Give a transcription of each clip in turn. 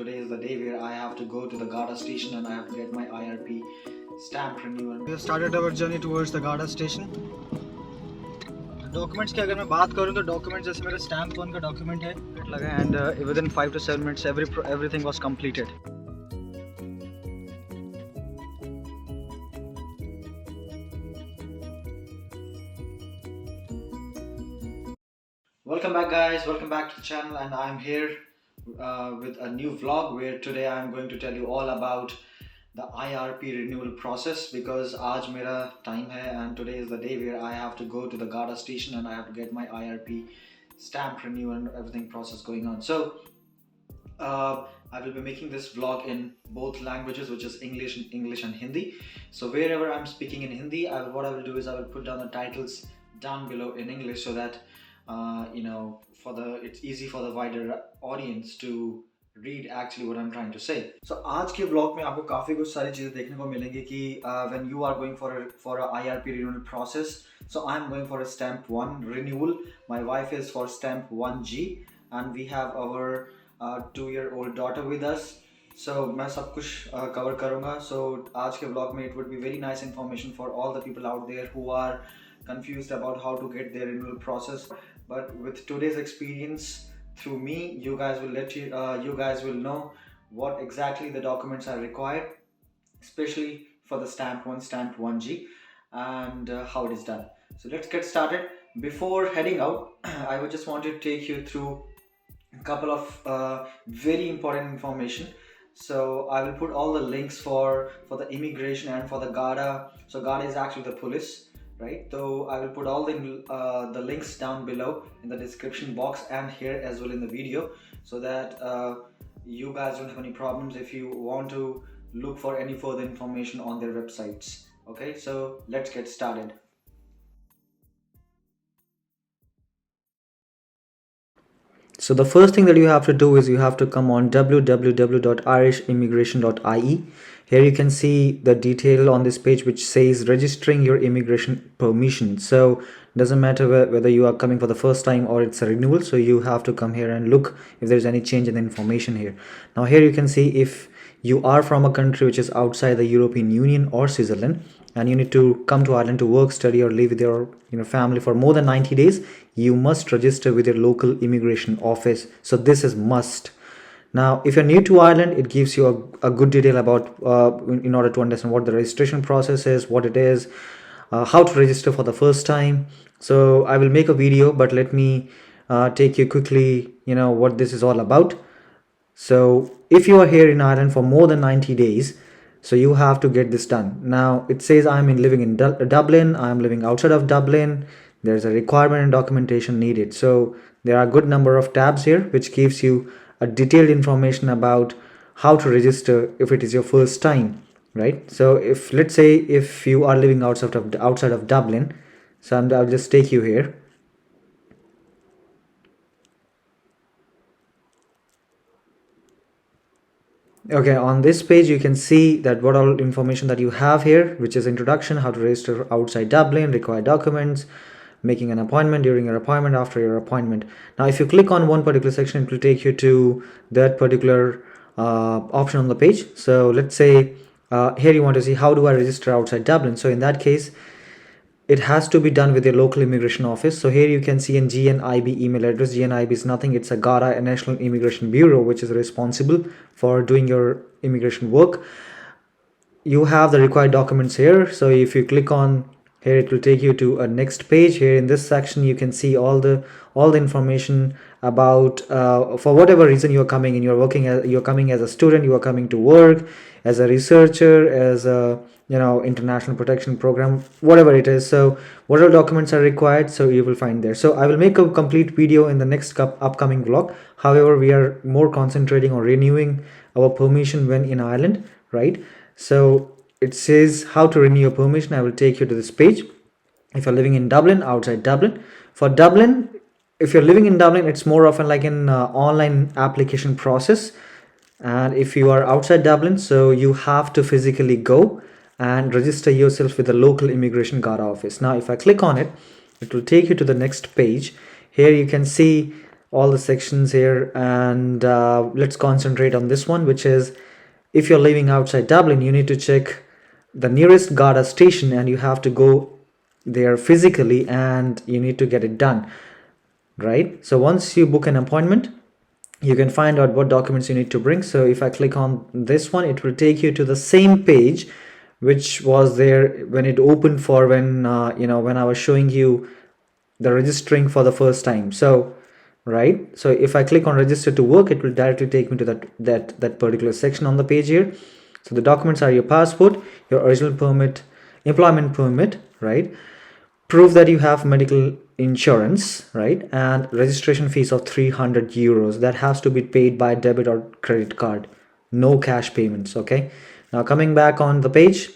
today is the day where I have to go to the Garda station and I have to get my IRP stamp renewal. We have started our journey towards the Garda station. Documents की अगर मैं बात करूँ तो documents जैसे मेरा stamp 1 का document है लगा and within 5 to 7 minutes everything was completed. Welcome back guys, welcome back to the channel, and I'm here with a new vlog where today I'm going to tell you all about the IRP renewal process, because आज मेरा time है and today is the day where I have to go to the Garda station and I have to get my IRP stamp renewal and everything process going on. So I will be making this vlog in both languages, which is English and Hindi. So wherever I'm speaking in Hindi, what I will do is I will put down the titles down below in English so that it's easy for the wider audience to read actually what I'm trying to say. So आज के vlog में आपको काफ़ी कुछ सारी चीज़ें देखने को मिलेंगी कि when you are going for a IRP renewal process. So I'm going for a stamp 1 renewal. My wife is for stamp 1G and we have our 2-year-old daughter with us. So मैं सब कुछ cover करूँगा. So आज के vlog में it would be very nice information for all the people out there who are confused about how to get their renewal process. But with today's experience through me, you guys will know what exactly the documents are required, especially for the stamp 1, stamp 1G, and how it is done. So let's get started. Before heading out, I would just want to take you through a couple of very important information. So I will put all the links for the immigration and for the Garda. So Garda is actually the police, right? So I will put all the links down below in the description box and here as well in the video, so that you guys don't have any problems if you want to look for any further information on their websites. Okay, so let's get started. So the first thing that you have to do is you have to come on www.irishimmigration.ie. Here you can see the detail on this page which says registering your immigration permission. So it doesn't matter whether you are coming for the first time or it's a renewal. So you have to come here and look if there's any change in the information here. Now here you can see if you are from a country which is outside the European Union or Switzerland, and you need to come to Ireland to work, study, or live with your family for more than 90 days, you must register with your local immigration office. So this is must. Now, if you're new to Ireland, it gives you a good detail about in order to understand what the registration process is, what it is, how to register for the first time. So I will make a video, but let me take you quickly, what this is all about. So if you are here in Ireland for more than 90 days, so you have to get this done. Now it says I'm living in Dublin, I'm living outside of Dublin. There's a requirement and documentation needed. So there are a good number of tabs here which gives you a detailed information about how to register if it is your first time, right? So let's say if you are living outside of Dublin, so I'll just take you here. Okay, on this page you can see that what all information that you have here, which is introduction, how to register outside Dublin, required documents, making an appointment, during your appointment, after your appointment. Now if you click on one particular section, it will take you to that particular option on the page. So let's say here you want to see how do I register outside Dublin. So in that case, it has to be done with your local immigration office. So here you can see in GNIB email address. GNIB is nothing, it's a Garda, a National Immigration Bureau, which is responsible for doing your immigration work. You have the required documents here. So if you click on here, it will take you to a next page. Here in this section you can see all the information about for whatever reason you're coming in. You're coming as a student, you are coming to work, as a researcher, as a international protection program, whatever it is. So whatever documents are required, so you will find there. So I will make a complete video in the next upcoming vlog. However, we are more concentrating on renewing our permission when in Ireland, right? So it says how to renew your permission. I will take you to this page. If you're living in Dublin, outside Dublin, for Dublin, if you're living in Dublin, it's more often like an online application process. And if you are outside Dublin, so you have to physically go and register yourself with the local immigration Garda office. Now if I click on it, it will take you to the next page. Here you can see all the sections here, and let's concentrate on this one, which is if you're living outside Dublin, you need to check the nearest Garda station and you have to go there physically and you need to get it done, right? So once you book an appointment, you can find out what documents you need to bring. So if I click on this one, it will take you to the same page which was there when it opened for when when I was showing you the registering for the first time. So right, so if I click on register to work, it will directly take me to that particular section on the page here. So the documents are your passport, your original permit, employment permit, right, proof that you have medical insurance, right, and registration fees of 300 euros that has to be paid by debit or credit card, no cash payments. Okay, now coming back on the page,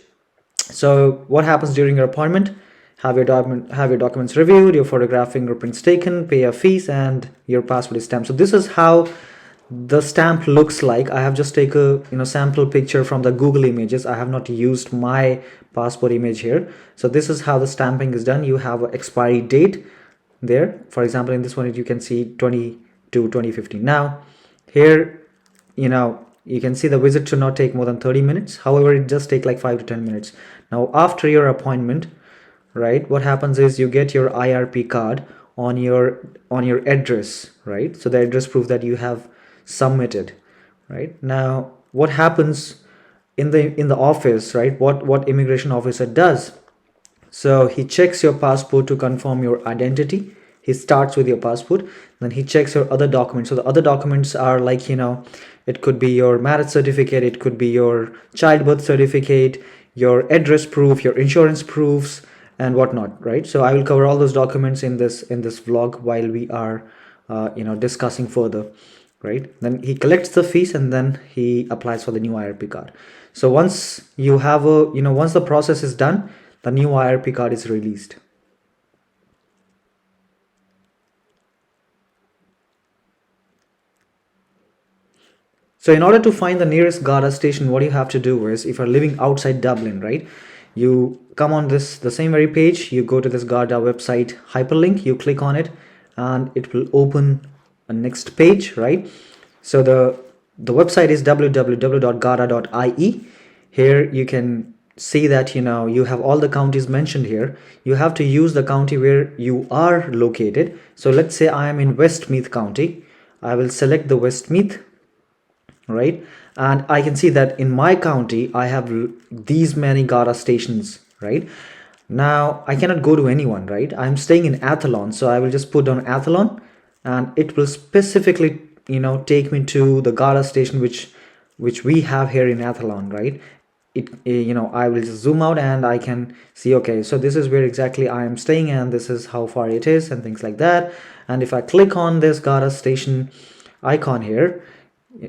so what happens during your appointment? Have your documents reviewed, your photograph, fingerprints taken, pay your fees, and your passport is stamped. So this is how the stamp looks like. I have just taken a sample picture from the Google images. I have not used my passport image here. So this is how the stamping is done. You have an expiry date there. For example, in this one you can see 2015. Now here you can see the visit should not take more than 30 minutes. However, it just take like 5 to 10 minutes. Now after your appointment, right, what happens is you get your IRP card on your address, right? So the address proof that you have submitted, right? Now what happens in the office, right? What immigration officer does, so he checks your passport to confirm your identity. He starts with your passport, then he checks your other documents. So the other documents are like it could be your marriage certificate, it could be your childbirth certificate, your address proof, your insurance proofs, and whatnot, right? So I will cover all those documents in this vlog while we are discussing further, right? Then he collects the fees and then he applies for the new IRP card. So once you have once the process is done, the new IRP card is released. So in order to find the nearest Garda station, what you have to do is, if you're living outside Dublin, right, you come on the same very page, you go to this Garda website hyperlink, you click on it, and it will open a next page, right? So the website is www.garda.ie. Here you can see that you have all the counties mentioned here. You have to use the county where you are located. So let's say I am in Westmeath County. I will select the Westmeath, right, and I can see that in my county I have these many Garda stations, right? Now I cannot go to anyone, right? I'm staying in Athlone, so I will just put down Athlone and it will specifically take me to the Garda station which we have here in Athlone, right? I will just zoom out and I can see, okay, so this is where exactly I am staying and this is how far it is and things like that. And if I click on this Garda station icon here,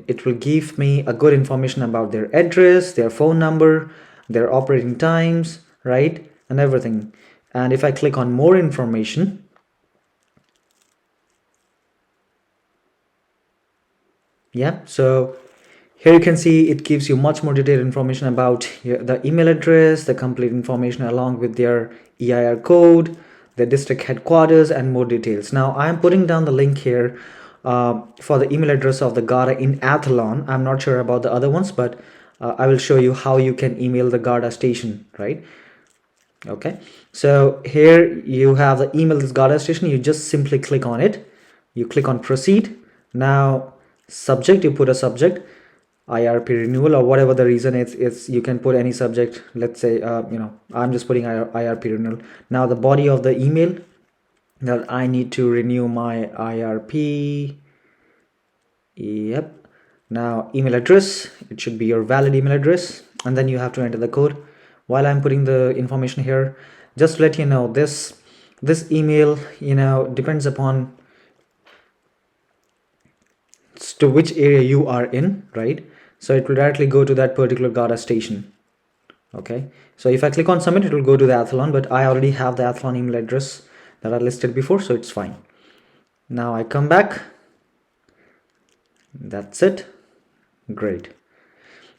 it will give me a good information about their address, their phone number, their operating times, right, and everything. And if I click on more information, yeah, so here you can see it gives you much more detailed information about the email address, the complete information along with their EIR code, the district headquarters, and more details. Now I am putting down the link here for the email address of the Garda in Athlone. I'm not sure about the other ones, but I will show you how you can email the Garda station, right? Okay, so here you have the email this Garda station. You just simply click on it. You click on proceed. Now subject, you put a subject, IRP renewal or whatever the reason is. You can put any subject. Let's say I'm just putting IRP renewal. Now the body of the email, that I need to renew my IRP. Yep. Now email address, it should be your valid email address, and then you have to enter the code. While I'm putting the information here, just to let you know, this email depends upon to which area you are in, right? So it will directly go to that particular Garda station. Okay, so if I click on submit, it will go to the Athlone, but I already have the Athlone email address that I listed before, so it's fine. Now I come back. That's it. Great.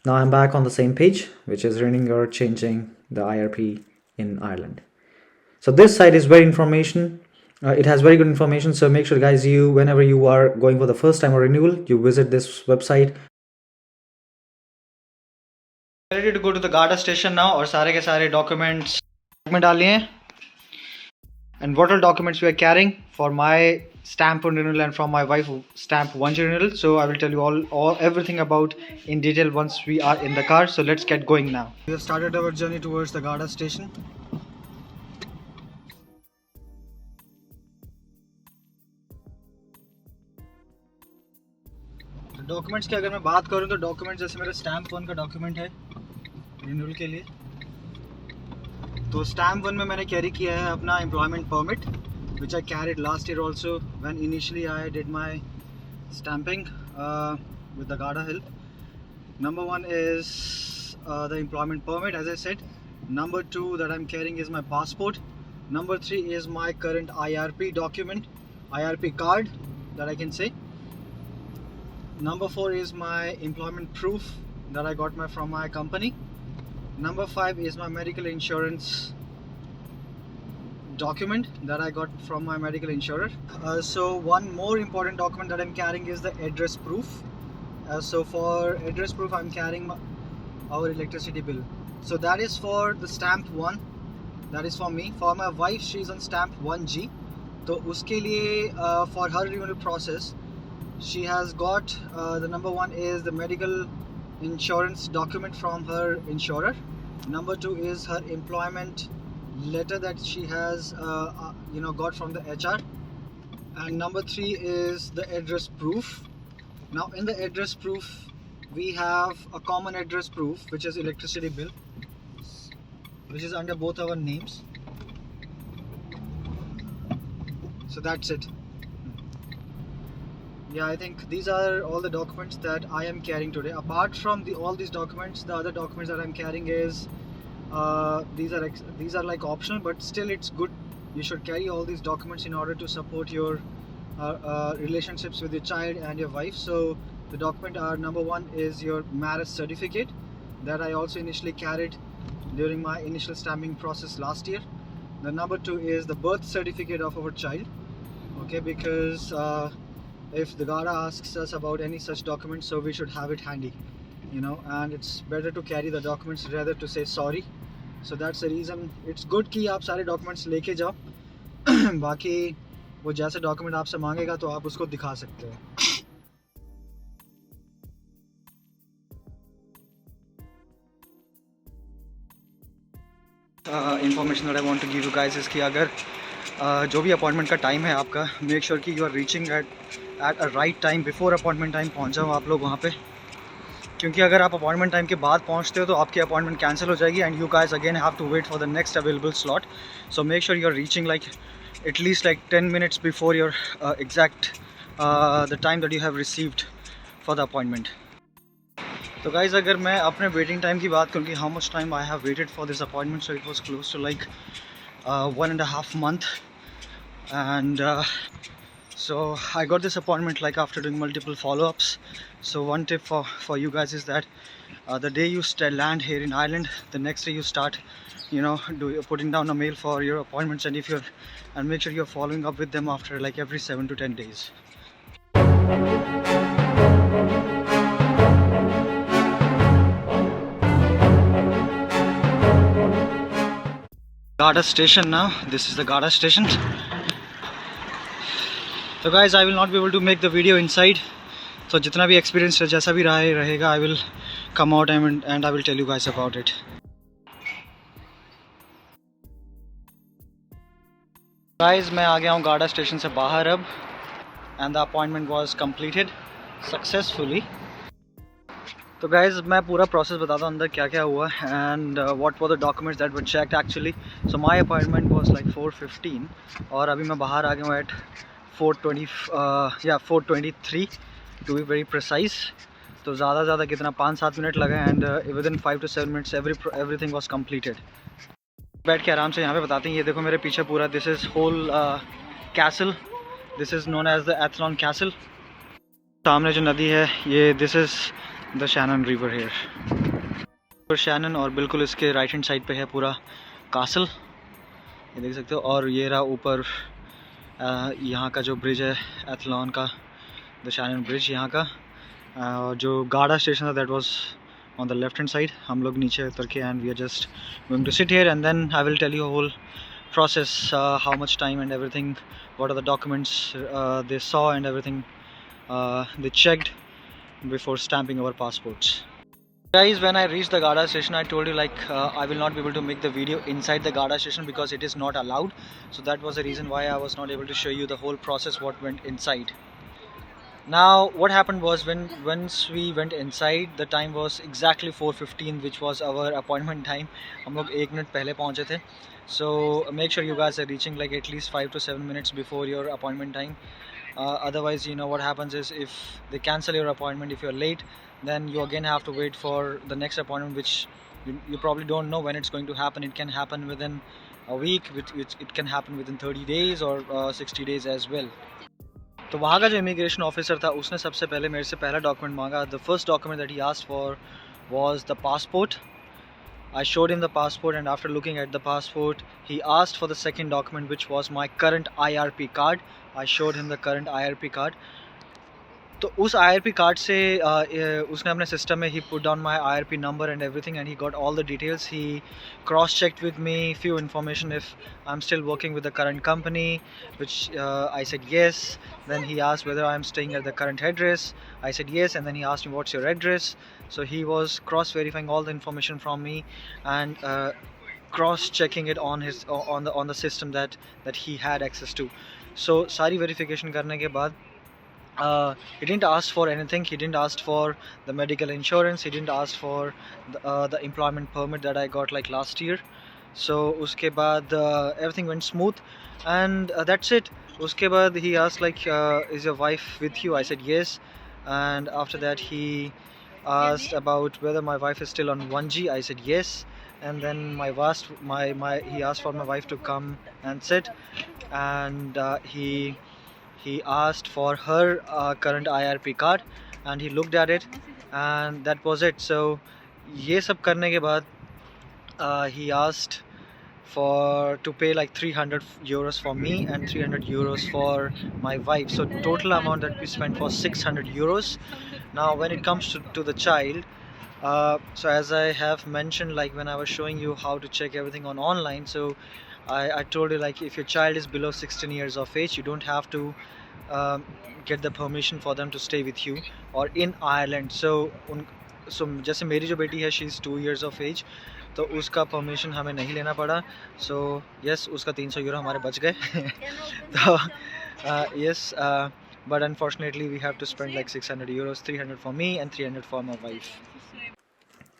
Now I'm back on the same page, which is renewing or changing the IRP in Ireland. So this site is where information It has very good information, so make sure guys, you whenever you are going for the first time or renewal, you visit this website. Ready to go to the Garda station now, और सारे के सारे documents में डालिए हैं. And what all documents we are carrying for my stamp on renewal and from my wife stamp 1G renewal. So I will tell you all everything about in detail once we are in the car. So let's get going now. We have started our journey towards the Garda station. Documents की अगर मैं बात करूं तो document जैसे मेरा stamp 1 का document है रिन्यूअल के लिए. तो स्टैम्प 1 में मैंने कैरी किया है अपना employment permit, which I carried last year also when initially I did my stamping with the Garda help. Number 1 is the employment permit, as I said. Number 2 that I'm carrying is my passport. Number 3 is my current IRP document, IRP card that I can say. Number 4 is my employment proof that I got from my company. Number 5 is my medical insurance document that I got from my medical insurer. So one more important document that I'm carrying is the address proof. So for address proof I'm carrying our electricity bill. So that is for the stamp 1, that is for me. For my wife, she is on stamp 1G. तो उसके लिए for her renewal process she has got the number 1 is the medical insurance document from her insurer. Number 2 is her employment letter that she has got from the HR. And number 3 is the address proof. Now in the address proof we have a common address proof, which is electricity bill, which is under both our names. So that's it. Yeah, I think these are all the documents that I am carrying today. Apart from all these documents, the other documents that I'm carrying is these are like optional, but still it's good. You should carry all these documents in order to support your relationships with your child and your wife. So the document are, number 1 is your marriage certificate that I also initially carried during my initial stamping process last year. The number 2 is the birth certificate of our child. Okay, because if the Garda asks us about any such documents, so we should have it handy, and it's better to carry the documents rather to say sorry. So that's the reason it's good कि आप सारे documents लेके जाओ. बाकी वो जैसे document आपसे मांगेगा तो आप उसको दिखा सकते हो. Information that I want to give you guys is कि अगर जो भी अपॉइंटमेंट का टाइम है आपका, मेक श्योर कि you are reaching at a right time, before appointment time पहुंच जाओ आप लोग वहाँ पे. क्योंकि अगर आप अपॉइंटमेंट टाइम के बाद पहुंचते हो तो आपकी अपॉइंटमेंट कैंसिल हो जाएगी and you guys again have to wait for the next available slot. So make sure you are reaching like at least like 10 minutes before your exact the time that you have received for the appointment. तो guys अगर मैं अपने waiting time की बात करूँ कि how much time I have waited for this appointment, so it was close to like 1.5 months. And so I got this appointment like after doing multiple follow-ups. So one tip for you guys is that the day you land here in Ireland, the next day you start putting down a mail for your appointments, and make sure you're following up with them after like every 7 to 10 days. Garda station now. This is the Garda station. So guys, I will not be able to make the video inside. So जितना भी experience जैसा भी रहेगा, I will come out and I will tell you guys about it. Guys, मैं आ गया हूँ Garda station से बाहर अब, and the appointment was completed successfully. तो गाइज़ मैं पूरा प्रोसेस बताता हूँ अंदर क्या क्या हुआ and what were the documents that were checked actually. So my appointment was like 4:15 और अभी मैं बाहर आ गया हूँ at 4:23 to be very precise. तो ज़्यादा कितना 5-7 मिनट लगे and within 5 to 7 minutes everything was completed. बैठ के आराम से यहाँ पे बताते हैं. ये देखो मेरे पीछे पूरा this is whole castle, this is known as the Athlone castle. सामने जो नदी है ये this is the Shannon river here, Shannon, और बिल्कुल इसके राइट हैंड साइड पे है पूरा कासल, ये देख सकते हो. और ये रहा ऊपर यहाँ का जो ब्रिज है एथलॉन का, द शैनन ब्रिज यहाँ का, जो गाड़ा स्टेशन था that was on the left hand side. हम लोग नीचे उतर के and we are just going to sit here and then I will tell you a whole process, how much time and everything, what are the documents they saw and everything they checked before stamping our passports. Guys, when I reached the Gada station, I told you like I will not be able to make the video inside the Gada station because it is not allowed. So that was the reason why I was not able to show you the whole process what went inside. Now what happened was once we went inside, the time was exactly 4:15, which was our appointment time. हम लोग 1 minute पहले पहुँचे थे. So make sure you guys are reaching like at least 5 to 7 minutes before your appointment time. Otherwise, you know what happens is if they cancel your appointment, if you're late, then you again have to wait for the next appointment, which you probably don't know when it's going to happen. It can happen within a week, which it can happen within 30 days or 60 days as well. तो वहाँ का जो immigration officer था उसने सबसे पहले मेरे से पहला डॉक्यूमेंट मांगा. The first document that he asked for was the passport. I showed him the passport and after looking at the passport he asked for the second document, which was my current IRP card. I showed him the current IRP card. तो उस IRP card से उसने अपने system में he put down my IRP number and everything and he got all the details. He cross checked with me few information if I'm still working with the current company, which I said yes. Then he asked whether I'm staying at the current address. I said yes, and then he asked me what's your address. So he was cross verifying all the information from me and cross checking it on his on the system that he had access to. So सारी verification करने के बाद he didn't ask for anything. He didn't ask for the medical insurance. He didn't ask for the employment permit that I got like last year. So uske baad everything went smooth and that's it. Uske baad he asked like is your wife with you? I said yes, and after that he asked about whether my wife is still on 1G. I said yes, and then he asked for my wife to come and sit, and he asked for her current IRP card and he looked at it and that was it. So ये सब करने के बाद he asked to pay like 300 euros for me and 300 euros for my wife. So total amount that we spent was 600 euros. Now when it comes to the child, so as I have mentioned, like when I was showing you how to check everything on online, so I told you like if your child is below 16 years of age, you don't have to get the permission for them to stay with you or in Ireland. So जैसे मेरी जो बेटी है, she is 2 years of age, तो उसका permission हमें नहीं लेना पड़ा. सो यस, उसका 300 यूरो हमारे बच गए. तो yes, but unfortunately we have to spend like 600 euros, 300 for me and 300 for my wife.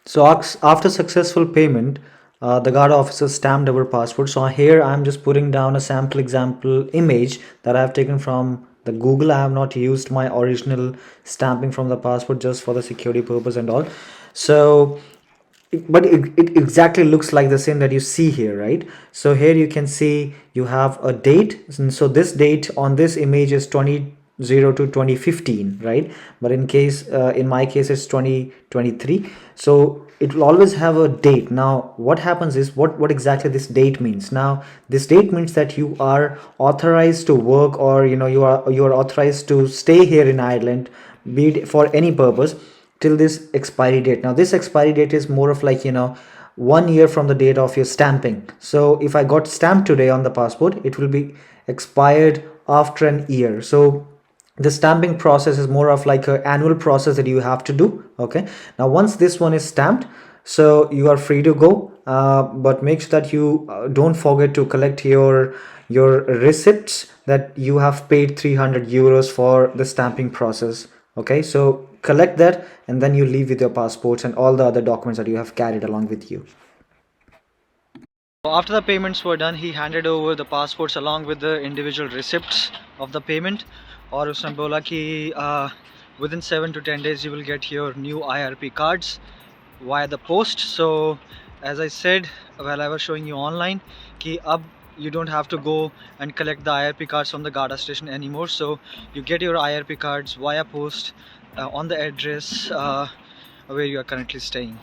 So after successful payment, the guard officer stamped our passport. So here I am just putting down a sample example image that I have taken from the Google. I have not used my original stamping from the passport just for the security purpose and all. So but it exactly looks like the same that you see here, right? So here you can see you have a date, and so this date on this image is 20 to 2015, right? But in my case it's 2023. So it will always have a date. Now what happens is what exactly this date means. Now this date means that you are authorized to work, or you are authorized to stay here in Ireland, be it for any purpose, till this expiry date. Now this expiry date is more of like 1 year from the date of your stamping. So if I got stamped today on the passport, it will be expired after an year. So the stamping process is more of like an annual process that you have to do. Okay, now once this one is stamped, so you are free to go, but make sure that you don't forget to collect your receipts that you have paid 300 euros for the stamping process. Okay, so collect that and then you leave with your passports and all the other documents that you have carried along with you. After the payments were done, he handed over the passports along with the individual receipts of the payment. और उसने बोला कि within 7 to 10 days you will get your new IRP cards via the post. So as I said while I was showing you online, कि अब you don't have to go and collect the IRP cards from the Garda station anymore. So you get your IRP cards via post on the address where you are currently staying.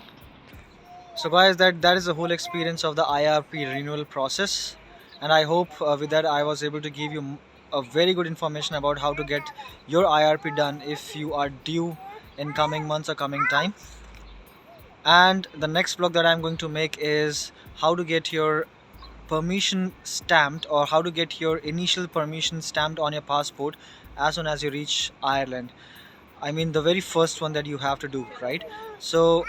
So guys, that is the whole experience of the IRP renewal process, and I hope with that I was able to give you a very good information about how to get your IRP done if you are due in coming months or coming time. And the next vlog that I'm going to make is how to get your permission stamped, or how to get your initial permission stamped on your passport as soon as you reach Ireland. I mean, the very first one that you have to do, right? So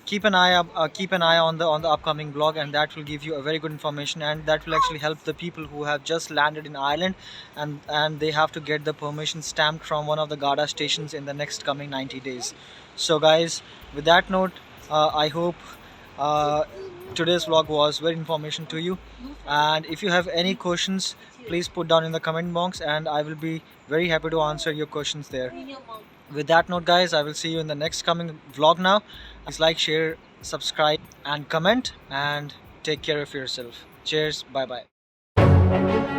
keep an eye on the upcoming vlog, and that will give you a very good information, and that will actually help the people who have just landed in Ireland and they have to get the permission stamped from one of the Garda stations in the next coming 90 days. So guys, with that note, I hope today's vlog was very information to you, and if you have any questions, please put down in the comment box and I will be very happy to answer your questions there. With that note guys, I will see you in the next coming vlog now. Please like, share, subscribe and comment, and take care of yourself. Cheers, bye bye.